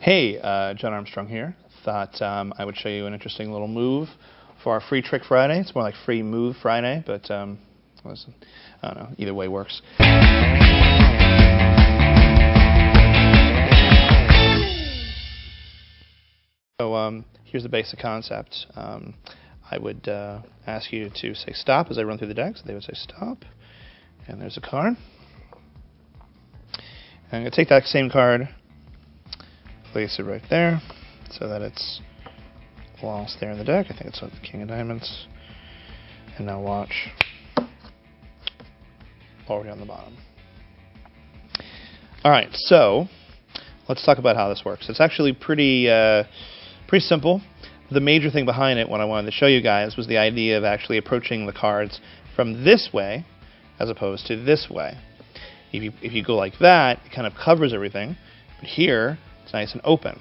Hey, John Armstrong here. Thought I would show you an interesting little move for our Free Trick Friday. It's more like Free Move Friday, but I don't know, either way works. So here's the basic concept. I would ask you to say stop as I run through the deck. So they would say stop, and there's a card. And I'm going to take that same card, place it right there so that it's lost there in the deck. I think it's with the King of Diamonds. And now watch. Already on the bottom. Alright, so let's talk about how this works. It's actually pretty simple. The major thing behind it, what I wanted to show you guys, was the idea of actually approaching the cards from this way as opposed to this way. If you go like that, it kind of covers everything. But here, it's nice and open.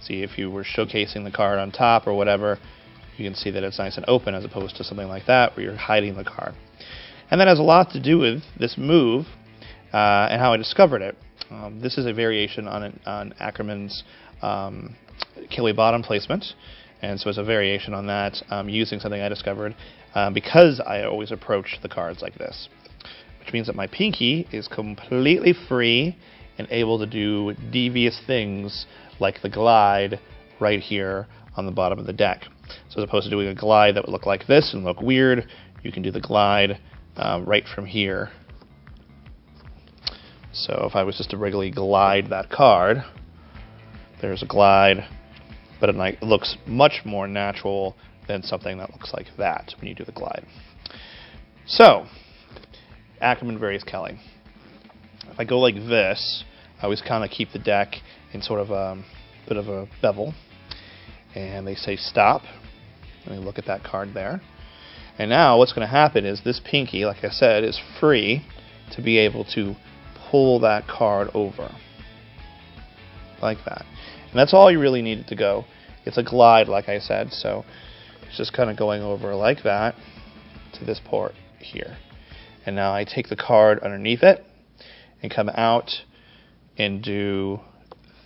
See, if you were showcasing the card on top or whatever, you can see that it's nice and open as opposed to something like that where you're hiding the card. And that has a lot to do with this move and how I discovered it. This is a variation on Ackerman's Kelly bottom placement. And so it's a variation on that using something I discovered because I always approach the cards like this. Which means that my pinky is completely free and able to do devious things like the glide right here on the bottom of the deck. So as opposed to doing a glide that would look like this and look weird, you can do the glide right from here. So if I was just to regularly glide that card, there's a glide, but it looks much more natural than something that looks like that when you do the glide. So Ackerman varies Kelly. If I go like this, I always kind of keep the deck in sort of a bit of a bevel. And they say stop. And we look at that card there. And now what's going to happen is this pinky, like I said, is free to be able to pull that card over. Like that. And that's all you really need it to go. It's a glide, like I said, so it's just kind of going over like that to this port here. And now I take the card underneath it and come out and do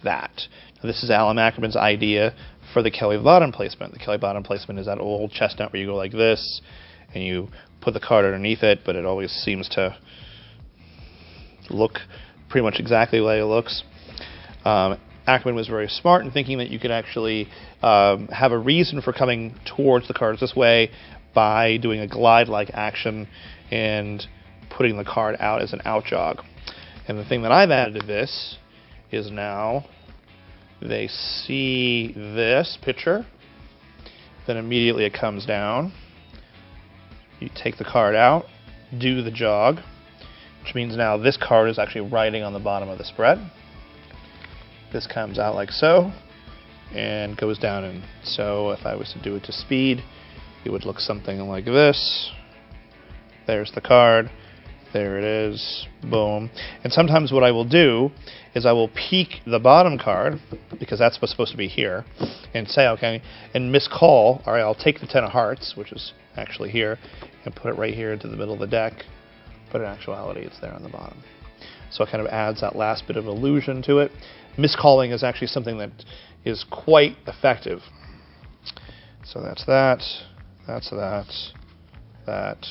that. Now this is Alan Ackerman's idea for the Kelly bottom placement. The Kelly bottom placement is that old chestnut where you go like this and you put the card underneath it, but it always seems to look pretty much exactly the way it looks. Ackerman was very smart in thinking that you could actually have a reason for coming towards the cards this way by doing a glide-like action and putting the card out as an out jog. And the thing that I've added to this is now they see this picture, then immediately it comes down. You take the card out, do the jog, which means now this card is actually riding on the bottom of the spread. This comes out like so and goes down. And so if I was to do it to speed, it would look something like this. There's the card. There it is. Boom. And sometimes what I will do is I will peek the bottom card, because that's what's supposed to be here, and say, okay, and miscall. All right, I'll take the 10 of hearts, which is actually here, and put it right here into the middle of the deck. But in actuality, it's there on the bottom. So it kind of adds that last bit of illusion to it. Miscalling is actually something that is quite effective. So that's that. That's that. That.